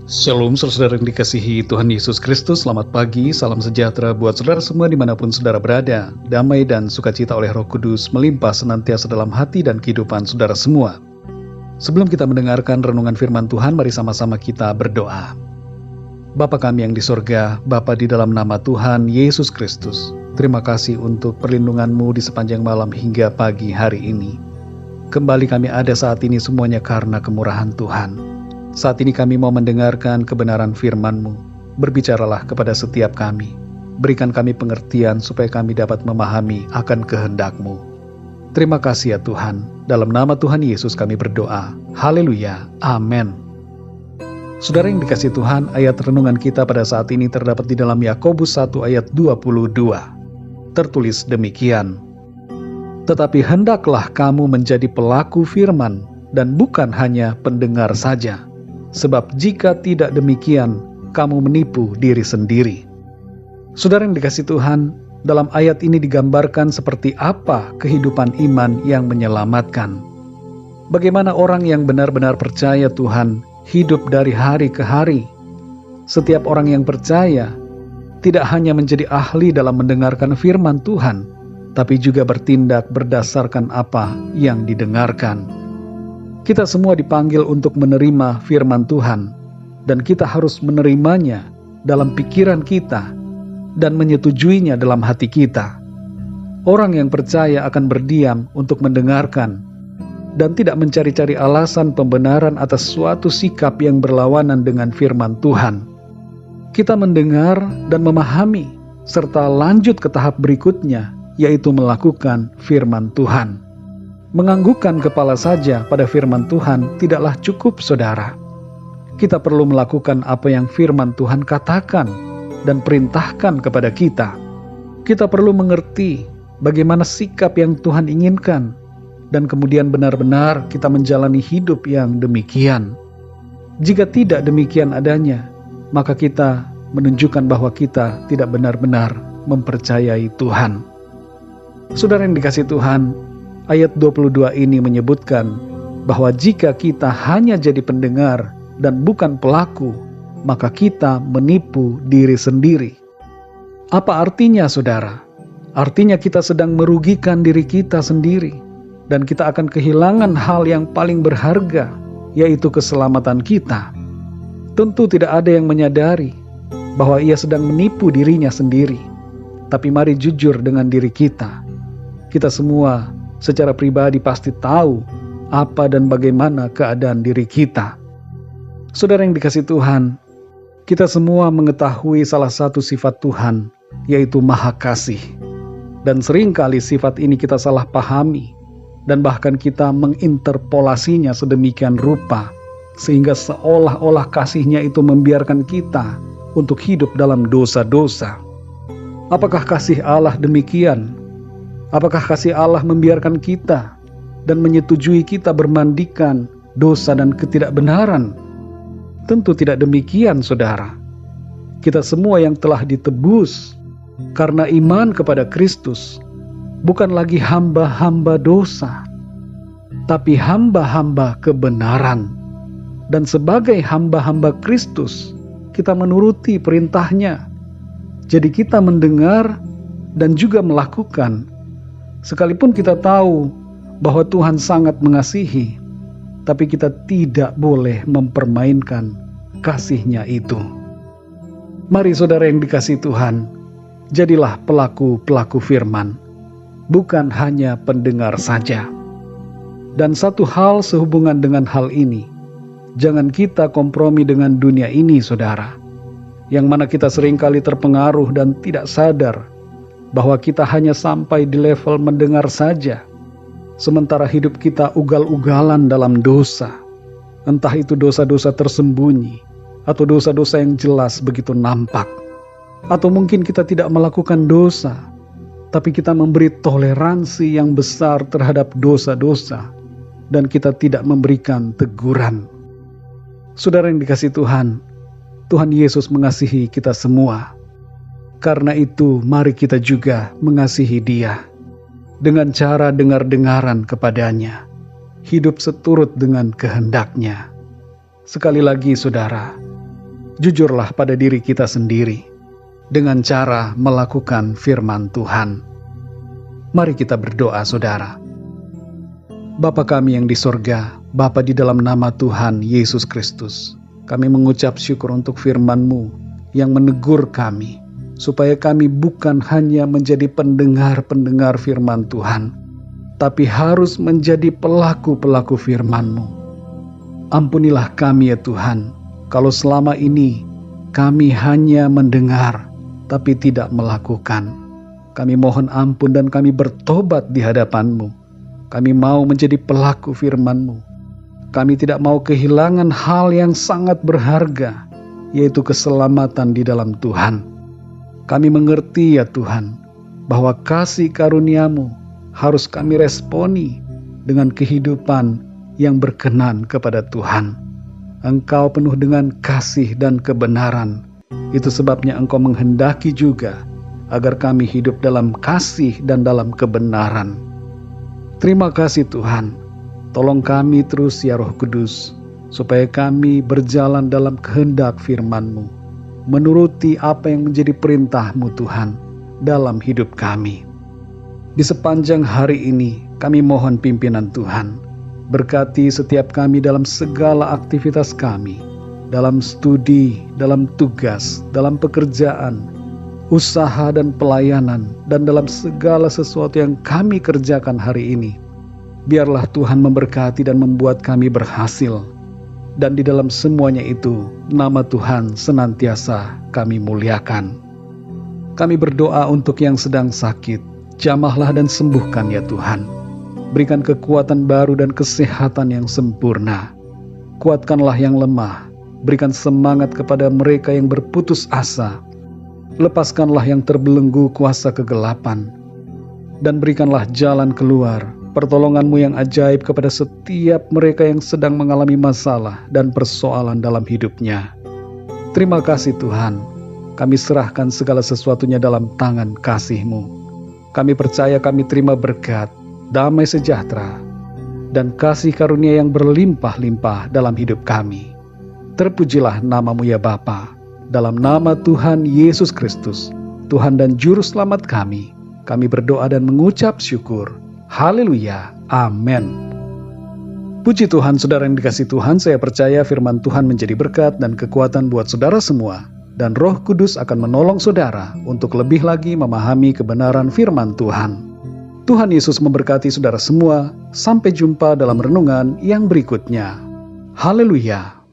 Shalom saudara yang dikasihi Tuhan Yesus Kristus, selamat pagi, salam sejahtera buat saudara semua dimanapun saudara berada. Damai dan sukacita oleh Roh Kudus melimpah senantiasa dalam hati dan kehidupan saudara semua. Sebelum kita mendengarkan renungan firman Tuhan, mari sama-sama kita berdoa. Bapa kami yang di sorga, Bapa di dalam nama Tuhan Yesus Kristus, terima kasih untuk perlindungan-Mu di sepanjang malam hingga pagi hari ini. Kembali kami ada saat ini semuanya karena kemurahan Tuhan. Saat ini kami mau mendengarkan kebenaran firman-Mu. Berbicaralah kepada setiap kami. Berikan kami pengertian supaya kami dapat memahami akan kehendak-Mu. Terima kasih ya Tuhan. Dalam nama Tuhan Yesus kami berdoa. Haleluya. Amin. Saudara yang dikasihi Tuhan, ayat renungan kita pada saat ini terdapat di dalam Yakobus 1 ayat 22. Tertulis demikian. Tetapi hendaklah kamu menjadi pelaku firman dan bukan hanya pendengar saja. Sebab jika tidak demikian, kamu menipu diri sendiri. Saudara yang dikasihi Tuhan, dalam ayat ini digambarkan seperti apa kehidupan iman yang menyelamatkan. Bagaimana orang yang benar-benar percaya Tuhan hidup dari hari ke hari. Setiap orang yang percaya tidak hanya menjadi ahli dalam mendengarkan firman Tuhan, tapi juga bertindak berdasarkan apa yang didengarkan. Kita semua dipanggil untuk menerima firman Tuhan, dan kita harus menerimanya dalam pikiran kita dan menyetujuinya dalam hati kita. Orang yang percaya akan berdiam untuk mendengarkan dan tidak mencari-cari alasan pembenaran atas suatu sikap yang berlawanan dengan firman Tuhan. Kita mendengar dan memahami, serta lanjut ke tahap berikutnya, yaitu melakukan firman Tuhan. Menganggukkan kepala saja pada firman Tuhan tidaklah cukup, saudara. Kita perlu melakukan apa yang firman Tuhan katakan dan perintahkan kepada kita. Kita perlu mengerti bagaimana sikap yang Tuhan inginkan, dan kemudian benar-benar kita menjalani hidup yang demikian. Jika tidak demikian adanya, maka kita menunjukkan bahwa kita tidak benar-benar mempercayai Tuhan. Saudara yang dikasihi Tuhan, ayat 22 ini menyebutkan bahwa jika kita hanya jadi pendengar dan bukan pelaku, maka kita menipu diri sendiri. Apa artinya, saudara? Artinya kita sedang merugikan diri kita sendiri, dan kita akan kehilangan hal yang paling berharga, yaitu keselamatan kita. Tentu tidak ada yang menyadari bahwa ia sedang menipu dirinya sendiri. Tapi mari jujur dengan diri kita. Kita semua secara pribadi pasti tahu apa dan bagaimana keadaan diri kita. Saudara yang dikasihi Tuhan, kita semua mengetahui salah satu sifat Tuhan, yaitu Maha Kasih. Dan seringkali sifat ini kita salah pahami, dan bahkan kita menginterpolasinya sedemikian rupa, sehingga seolah-olah kasih-Nya itu membiarkan kita untuk hidup dalam dosa-dosa. Apakah kasih Allah demikian? Apakah kasih Allah membiarkan kita dan menyetujui kita bermandikan dosa dan ketidakbenaran? Tentu tidak demikian, saudara. Kita semua yang telah ditebus karena iman kepada Kristus bukan lagi hamba-hamba dosa, tapi hamba-hamba kebenaran. Dan sebagai hamba-hamba Kristus, kita menuruti perintah-Nya. Jadi kita mendengar dan juga melakukan. Sekalipun kita tahu bahwa Tuhan sangat mengasihi, tapi kita tidak boleh mempermainkan kasih-Nya itu. Mari saudara yang dikasihi Tuhan, jadilah pelaku-pelaku firman, bukan hanya pendengar saja. Dan satu hal sehubungan dengan hal ini, jangan kita kompromi dengan dunia ini, saudara, yang mana kita seringkali terpengaruh dan tidak sadar bahwa kita hanya sampai di level mendengar saja, sementara hidup kita ugal-ugalan dalam dosa. Entah itu dosa-dosa tersembunyi, atau dosa-dosa yang jelas begitu nampak. Atau mungkin kita tidak melakukan dosa, tapi kita memberi toleransi yang besar terhadap dosa-dosa, dan kita tidak memberikan teguran. Saudara yang dikasihi Tuhan, Tuhan Yesus mengasihi kita semua. Karena itu, mari kita juga mengasihi Dia dengan cara dengar-dengaran kepadanya, hidup seturut dengan kehendak-Nya. Sekali lagi, saudara, jujurlah pada diri kita sendiri dengan cara melakukan firman Tuhan. Mari kita berdoa, saudara. Bapa kami yang di sorga, Bapa di dalam nama Tuhan Yesus Kristus, kami mengucap syukur untuk firman-Mu yang menegur kami, supaya kami bukan hanya menjadi pendengar-pendengar firman Tuhan, tapi harus menjadi pelaku-pelaku firman-Mu. Ampunilah kami ya Tuhan, kalau selama ini kami hanya mendengar, tapi tidak melakukan. Kami mohon ampun dan kami bertobat di hadapan-Mu. Kami mau menjadi pelaku firman-Mu. Kami tidak mau kehilangan hal yang sangat berharga, yaitu keselamatan di dalam Tuhan. Kami mengerti ya Tuhan, bahwa kasih karunia-Mu harus kami responi dengan kehidupan yang berkenan kepada Tuhan. Engkau penuh dengan kasih dan kebenaran. Itu sebabnya Engkau menghendaki juga agar kami hidup dalam kasih dan dalam kebenaran. Terima kasih Tuhan, tolong kami terus ya Roh Kudus, supaya kami berjalan dalam kehendak firman-Mu, menuruti apa yang menjadi perintah-Mu Tuhan dalam hidup kami. Di sepanjang hari ini kami mohon pimpinan Tuhan, berkati setiap kami dalam segala aktivitas kami, dalam studi, dalam tugas, dalam pekerjaan, usaha dan pelayanan, dan dalam segala sesuatu yang kami kerjakan hari ini. Biarlah Tuhan memberkati dan membuat kami berhasil. Dan di dalam semuanya itu, nama Tuhan senantiasa kami muliakan. Kami berdoa untuk yang sedang sakit, jamahlah dan sembuhkan ya Tuhan. Berikan kekuatan baru dan kesehatan yang sempurna. Kuatkanlah yang lemah, berikan semangat kepada mereka yang berputus asa. Lepaskanlah yang terbelenggu kuasa kegelapan, dan berikanlah jalan keluar, pertolongan-Mu yang ajaib kepada setiap mereka yang sedang mengalami masalah dan persoalan dalam hidupnya. Terima kasih Tuhan, kami serahkan segala sesuatunya dalam tangan kasih-Mu. Kami percaya kami terima berkat, damai sejahtera, dan kasih karunia yang berlimpah-limpah dalam hidup kami. Terpujilah nama-Mu ya Bapa. Dalam nama Tuhan Yesus Kristus, Tuhan dan Juru Selamat kami berdoa dan mengucap syukur. Haleluya, amin. Puji Tuhan, saudara yang dikasihi Tuhan, saya percaya firman Tuhan menjadi berkat dan kekuatan buat saudara semua. Dan Roh Kudus akan menolong saudara untuk lebih lagi memahami kebenaran firman Tuhan. Tuhan Yesus memberkati saudara semua. Sampai jumpa dalam renungan yang berikutnya. Haleluya.